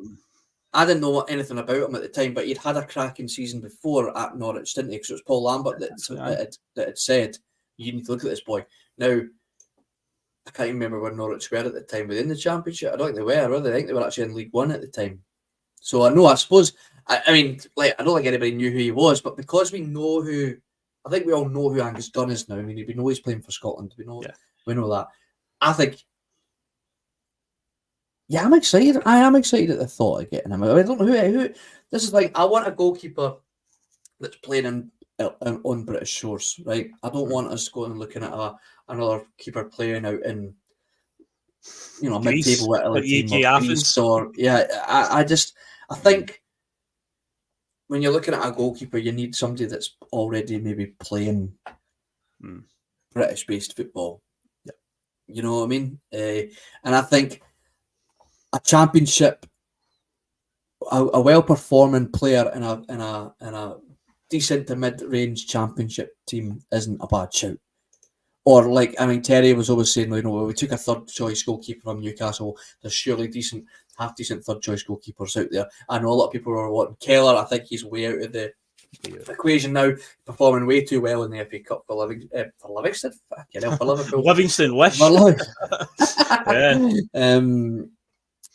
I didn't know anything about him at the time, but he'd had a cracking season before at Norwich, didn't he? Because it was Paul Lambert that had said, you need to look at this boy. Now, I can't even remember where Norwich were at the time. Within the Championship? I don't think they were they? I think they were actually in League One at the time. So I suppose, I mean, like, I don't think anybody knew who he was, but because we know I think we all know who Angus Gunn is now. I mean, we know he's playing for Scotland. We know that. I think, I'm excited. I am excited at the thought of getting him. I don't know who. This is like, I want a goalkeeper that's playing on British shores, right? I don't want us going and looking at another keeper playing out in, mid-table Italy team or Greece, or I think when you're looking at a goalkeeper, you need somebody that's already maybe playing British-based football. Yeah. You know what I mean? And I think a Championship, a well-performing player in a decent to mid-range Championship team isn't a bad shout. Or like, I mean, Terry was always saying, we took a third-choice goalkeeper from Newcastle. There's surely half-decent third-choice goalkeepers out there. I know a lot of people are wanting Keller. I think he's way out of the equation now, performing way too well in the FA Cup for Livingston. For Liverpool. Livingston, wish.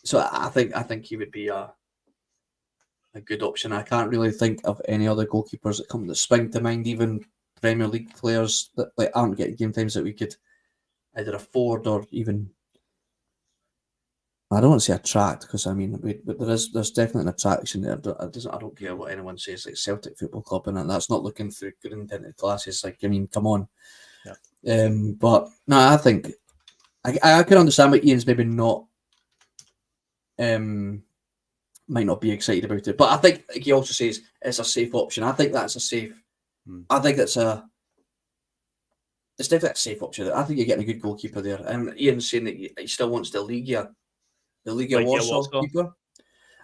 So I think he would be a good option. I can't really think of any other goalkeepers that spring to mind, even Premier League players that aren't getting game times that we could either afford or even I don't want to say attract, because I mean, but there's definitely an attraction there. I don't care what anyone says, like Celtic Football Club, and that's not looking through green tinted glasses. Like, I mean, come on. Yeah. But no, I think I can understand why Ian's maybe not might not be excited about it. But I think, like he also says, it's a safe option. I think that's a safe. I think it's definitely a safe option. I think you're getting a good goalkeeper there. And Ian's saying that he still wants the Liga Warsaw keeper.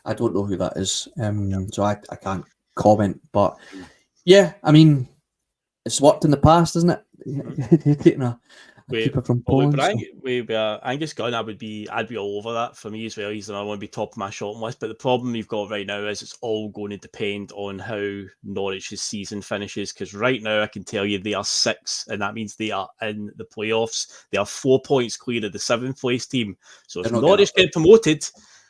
I don't know who that is, so I can't comment. But yeah, I mean, it's worked in the past, isn't it? Taking a keeper from Poland. Angus Gunn, I'd be all over that. For me as well, he's another one to be top of my shopping list. But the problem you've got right now is it's all going to depend on how Norwich's season finishes. Because right now, I can tell you they are 6, and that means they are in the playoffs. They are 4 points clear of the 7th place team. So if Norwich get promoted,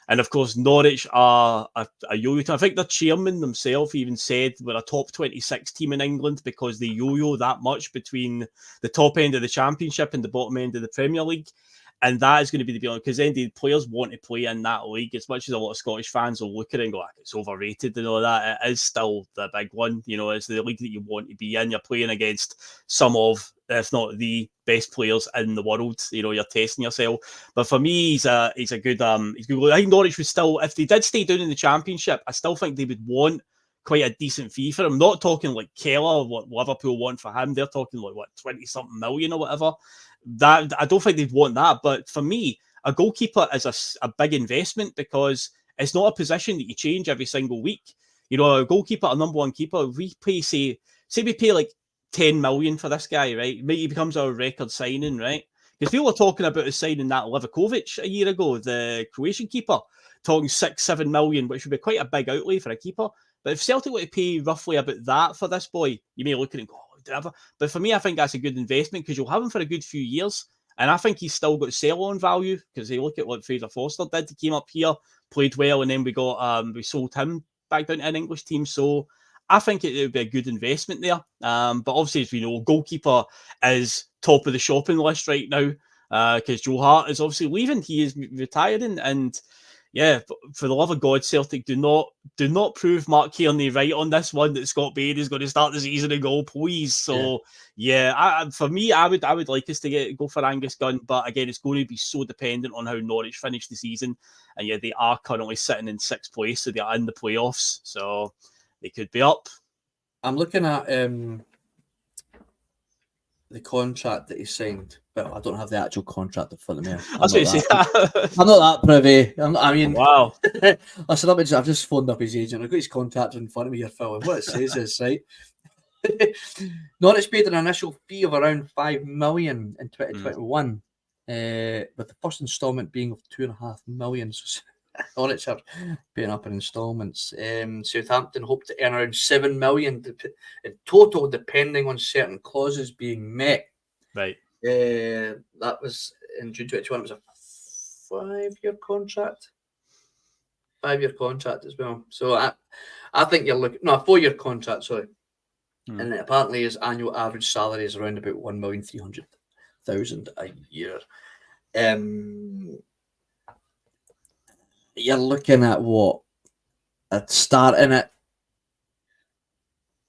and of course, Norwich are a yo-yo team. I think the chairman themselves even said we're a top 26 team in England because they yo-yo that much between the top end of the Championship and the bottom end of the Premier League. And that is going to be the deal, because then the players want to play in that league. As much as a lot of Scottish fans will look at it and go, it's overrated and all that, it is still the big one. You know, it's the league that you want to be in. You're playing against some of, if not the best players in the world. You know, you're testing yourself. But for me, he's a good. He's good. I think Norwich would still, if they did stay down in the Championship, I still think they would want quite a decent fee for him. I'm not talking like Keller, what Liverpool want for him. They're talking like 20-something million or whatever. That I don't think they'd want that. But for me, a goalkeeper is a big investment, because it's not a position that you change every single week. You know, a goalkeeper, a number one keeper, we pay say we pay like 10 million for this guy, right? Maybe he becomes our record signing, right? Because people were talking about us signing that Livakovic a year ago, the Croatian keeper, talking 6-7 million, which would be quite a big outlay for a keeper. But if Celtic were to pay roughly about that for this boy, you may look at it and go, whatever. But for me, I think that's a good investment, because you'll have him for a good few years. And I think he's still got sell-on value, because they look at what Fraser Forster did. He came up here, played well, and then we sold him back down to an English team. So I think it would be a good investment there. But obviously, as we know, goalkeeper is top of the shopping list right now, because Joe Hart is obviously leaving. He is retiring, and yeah, for the love of God, Celtic, do not prove Marc Cairney right on this one that Scott Bain is going to start the season and goal, please. So for me, I would like us to go for Angus Gunn, but again, it's going to be so dependent on how Norwich finish the season, and yeah, they are currently sitting in 6th place, so they are in the playoffs, so they could be up. I'm looking at the contract that he signed. Well, I don't have the actual contract in front of me. I'm not that privy. Wow. Listen, I've just phoned up his agent. I've got his contract in front of me here, Phil. And what it says is, right, Norwich paid an initial fee of around 5 million in 2021, with the first instalment being of 2.5 million. So Norwich are paying up in instalments. Southampton hope to earn around 7 million in total, depending on certain clauses being met. Right. That was in June 2021. It was a 5-year contract. 5-year contract as well. So I think you're looking, no, a 4-year contract, sorry. And apparently his annual average salary is around about 1,300,000 a year. You're looking at what? At starting at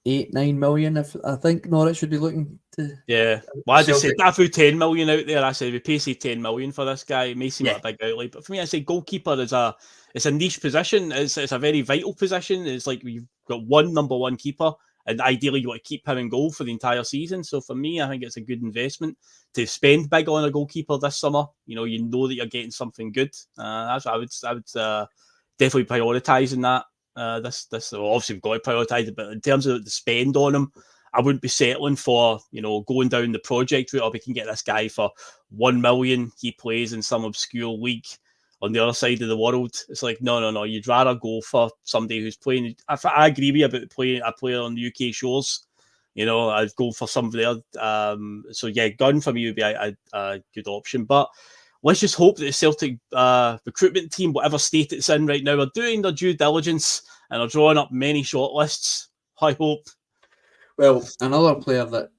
8-9 million. If I think Norwich should be looking to. Yeah, well, I just said I threw 10 million out there. I said we pay 10 million for this guy. It may seem like a big outlay, but for me, I say goalkeeper is a niche position. It's a very vital position. It's like we've got one number one keeper, and ideally you want to keep him in goal for the entire season. So for me, I think it's a good investment to spend big on a goalkeeper this summer. You know that you're getting something good. That's what I would definitely prioritising that. This obviously we've got to prioritise it, but in terms of the spend on him, I wouldn't be settling for going down the project route. Or we can get this guy for 1 million. He plays in some obscure league on the other side of the world. It's like no. You'd rather go for somebody who's playing. I agree with you about playing a player on the UK shores. I'd go for somebody else. So yeah, Gunn for me would be a good option. But let's just hope that the Celtic recruitment team, whatever state it's in right now, are doing their due diligence and are drawing up many shortlists. I hope. Well, another player that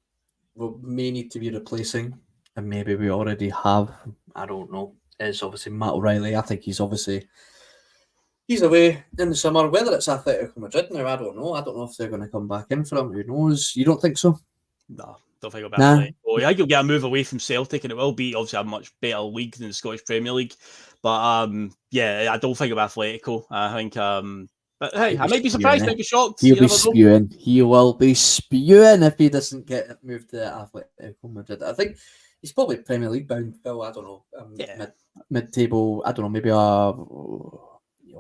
we may need to be replacing, and maybe we already have, I don't know, is obviously Matt O'Reilly. I think he's away in the summer. Whether it's Atletico Madrid now, I don't know. I don't know if they're going to come back in for him. Who knows? You don't think so? No, don't think it'll be Nah. Atletico. I think you'll get a move away from Celtic, and it will be obviously a much better league than the Scottish Premier League. But yeah, I don't think it'll be Atletico. I think but hey, I might be surprised, might be shocked. He'll be spewing. He will be spewing if he doesn't get moved to Atletico Madrid. I think he's probably Premier League bound, Phil. I don't know. Mid-table, I don't know, maybe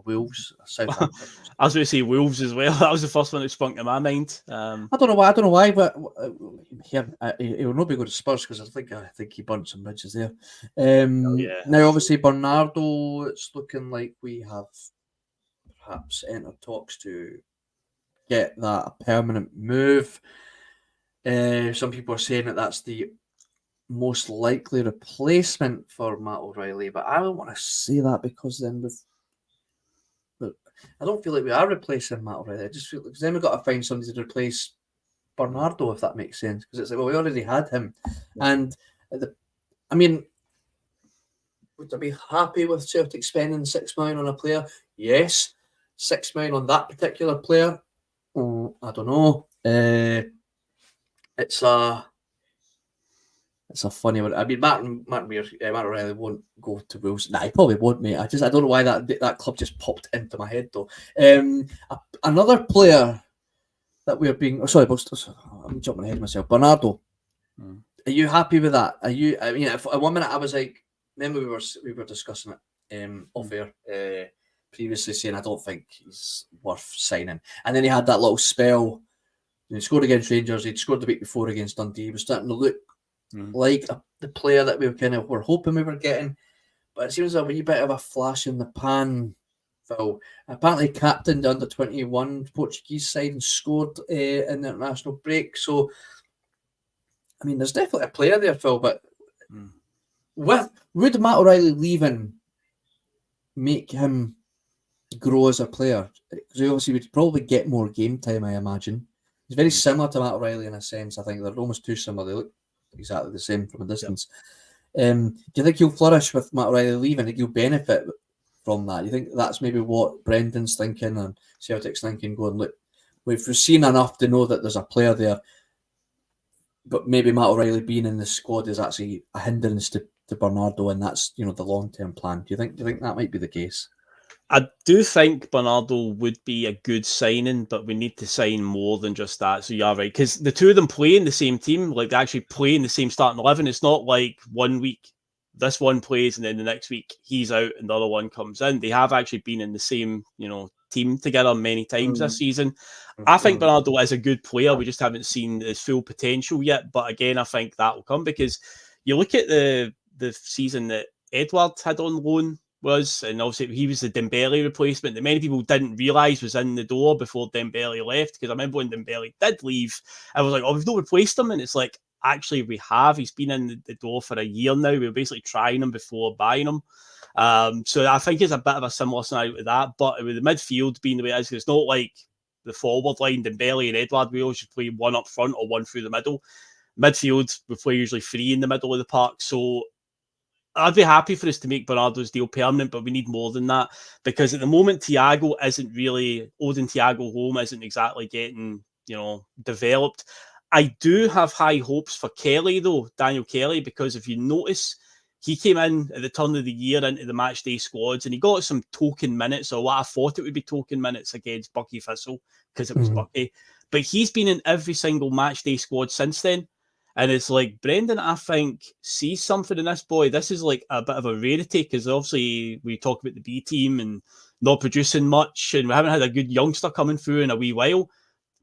Wolves, Southampton. I was going to say Wolves as well. That was the first one that sprung to my mind. I don't know why, but he'll not be going to Spurs because I think he burnt some bridges there. Now, obviously, Bernardo, it's looking like we have perhaps entered talks to get that a permanent move. Some people are saying that that's the most likely replacement for Matt O'Reilly, but I don't want to say that because then I don't feel like we are replacing Matt O'Reilly. I just feel because then we've got to find somebody to replace Bernardo, if that makes sense. Because it's like, well, we already had him, and I mean, would I be happy with Celtic spending $6 million on a player? Yes. $6 million on that particular player? I don't know. It's a funny one. I mean, Matt O'Reilly won't go to Wolves. Nah, he probably won't, mate. I don't know why that club just popped into my head though. Another player that we're being. I'm jumping ahead of myself. Bernardo. Are you happy with that? Are you? I mean, at 1 minute I was like, then we were discussing it off air previously, saying I don't think he's worth signing, and then he had that little spell. He scored against Rangers. He'd scored the week before against Dundee. He was starting to look like the player that we were hoping we were getting, but it seems a wee bit of a flash in the pan. Phil apparently captained the under-21 Portuguese side and scored in the international break. So, I mean, there's definitely a player there, Phil. But would Matt O'Reilly leaving make him grow as a player? Because obviously would probably get more game time, I imagine. He's very similar to Matt O'Reilly in a sense. I think they're almost too similar. They look exactly the same from a distance. Do you think he'll flourish with Matt O'Reilly leaving? Do you think he'll benefit from that? Do you think that's maybe what Brendan's thinking and Celtic's thinking, going, look, we've seen enough to know that there's a player there, but maybe Matt O'Reilly being in the squad is actually a hindrance to Bernardo, and that's the long-term plan. Do you think that might be the case? I do think Bernardo would be a good signing, but we need to sign more than just that. So you're right, because the two of them play in the same team, like they actually play in the same starting 11. It's not like 1 week this one plays and then the next week he's out and the other one comes in. They have actually been in the same, team together many times this season. I think Bernardo is a good player. We just haven't seen his full potential yet. But again, I think that will come because you look at the season that Edward had on loan and obviously he was the Dembele replacement that many people didn't realise was in the door before Dembele left. Because I remember when Dembele did leave, I was like, oh, we've not replaced him. And it's like, actually, we have. He's been in the door for a year now. We were basically trying him before buying him. So I think it's a bit of a similar scenario to that. But with the midfield being the way it is, it's not like the forward line, Dembele and Edward, we always should play one up front or one through the middle. Midfield, we play usually three in the middle of the park. So I'd be happy for us to make Bernardo's deal permanent, but we need more than that. Because at the moment, Odin Thiago home isn't exactly getting, developed. I do have high hopes for Kelly, though, Daniel Kelly, because if you notice, he came in at the turn of the year into the match day squads and he got some token minutes, or what I thought it would be token minutes against Bucky Thistle, because it was Bucky. But he's been in every single match day squad since then. And it's like, Brendan, I think, sees something in this boy. This is like a bit of a rarity, because obviously we talk about the B team and not producing much, and we haven't had a good youngster coming through in a wee while.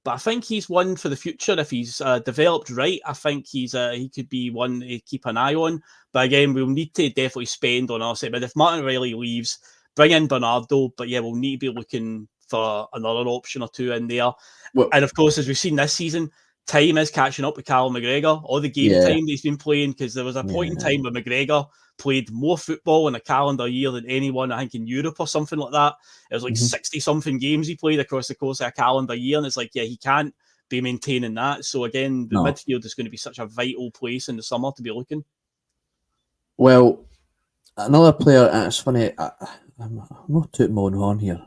But I think he's one for the future. If he's developed right, I think he could be one to keep an eye on. But again, we'll need to definitely spend on our side. But if Martin Riley leaves, bring in Bernardo. But yeah, we'll need to be looking for another option or two in there. Well, and of course, as we've seen this season, time is catching up with Callum McGregor. All the game time that he's been playing, because there was a point in time where McGregor played more football in a calendar year than anyone, I think, in Europe or something like that. It was like 60-something games he played across the course of a calendar year, and it's like, he can't be maintaining that. So again, the midfield is going to be such a vital place in the summer to be looking. Well, Another player, and it's funny, I'm not tooting my own horn here.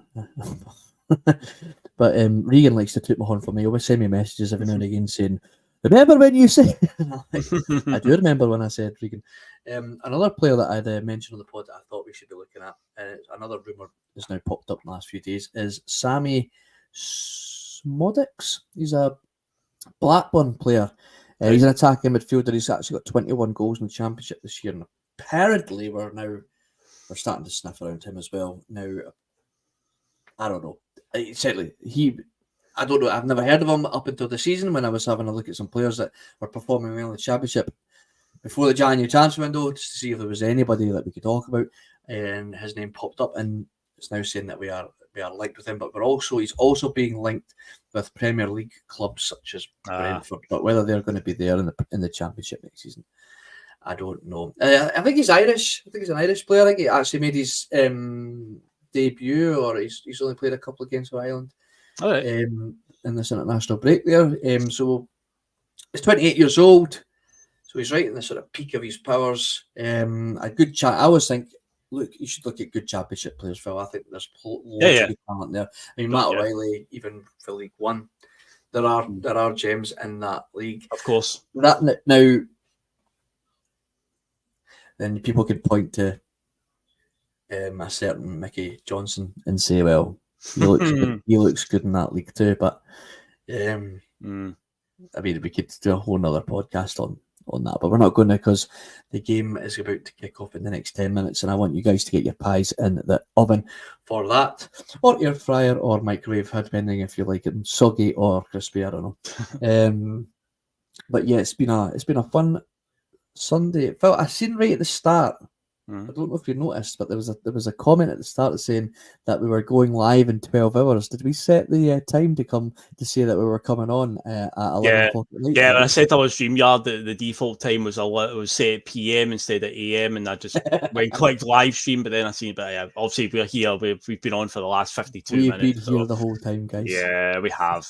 But Regan likes to toot my horn for me. He always send me messages every now and again saying, "Remember when you said?" I do remember when I said Regan. Another player that I'd mentioned on the pod that I thought we should be looking at, another rumour has now popped up in the last few days, is Sammy Smodics. He's a Blackburn player. He's an attacking midfielder. He's actually got 21 goals in the Championship this year. And apparently, we're starting to sniff around him as well. Now, I don't know. Certainly, I don't know. I've never heard of him up until the season when I was having a look at some players that were performing well in the Championship before the January transfer window, just to see if there was anybody that we could talk about. And his name popped up, and it's now saying that we are linked with him. But he's also being linked with Premier League clubs such as Brentford. But whether they're going to be there in the Championship next season, I don't know. I think he's Irish. I think he's an Irish player. I think he actually made his debut, or he's only played a couple of games for Ireland in this international break there. So he's 28 years old, so he's right in the sort of peak of his powers. A good chat. I always think, look, you should look at good Championship players, Phil. I think there's loads of good talent there. I mean, Matt O'Reilly, even for League One, there are gems in that league, of course. That now, then people could point to a certain Mickey Johnson and say, well, he looks good in that league too. But I mean, we could do a whole nother podcast on that, but we're not going to, because the game is about to kick off in the next 10 minutes, and I want you guys to get your pies in the oven for that, or air fryer, or microwave, depending if you like it soggy or crispy. I don't know. But yeah, it's been a fun Sunday. Phil, I seen right at the start. I don't know if you noticed, but there was a comment at the start saying that we were going live in 12 hours. Did we set the time to come to say that we were coming on at 11 o'clock at night? Yeah, when I set up on StreamYard, the default time was set at PM instead of AM, and I just went clicked live stream. But then I seen, obviously we're here. We've been on for the last 52 minutes. We've been here the whole time, guys. Yeah, we have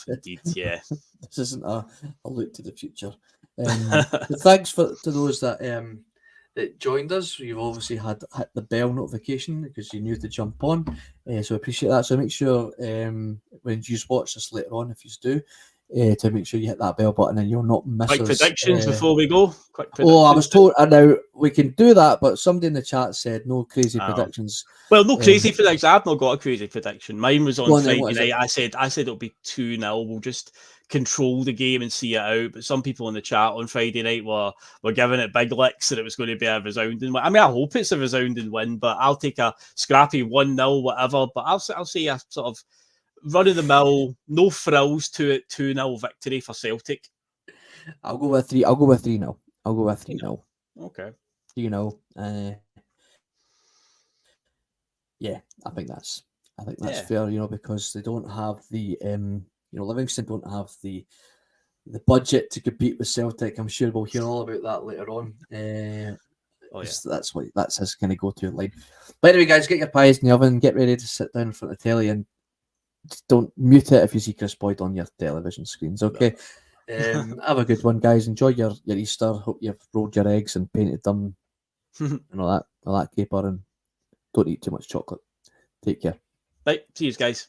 indeed. Yeah, this isn't a look to the future. Thanks to those that joined us. You've obviously hit the bell notification because you knew to jump on, so I appreciate that. So make sure when you watch this later on, if you do, to make sure you hit that bell button and you'll not miss quick predictions before we go. I was told, and now we can do that, but somebody in the chat said no crazy predictions. Well, no crazy predictions. I've not got a crazy prediction. Mine was on Friday night. I said it'll be 2-0. We'll just control the game and see it out. But some people in the chat on Friday night were giving it big licks that it was going to be a resounding win. I mean, I hope it's a resounding win, but I'll take a scrappy 1-0, whatever. But I'll say a sort of run of the mill, no frills to it, 2-0 victory for Celtic. I'll go with 3. I'll go with 3-0. I'll go with 3-0. Okay. 3-0. Yeah, I think that's fair. Because they don't have the Livingston don't have the budget to compete with Celtic. I'm sure we'll hear all about that later on. That's his kind of go-to line. But anyway, guys, get your pies in the oven, get ready to sit down in front of the telly, and just don't mute it if you see Chris Boyd on your television screens. Okay. Have a good one, guys. Enjoy your Easter. Hope you've rolled your eggs and painted them and all that caper, and don't eat too much chocolate. Take care. Right, see you guys.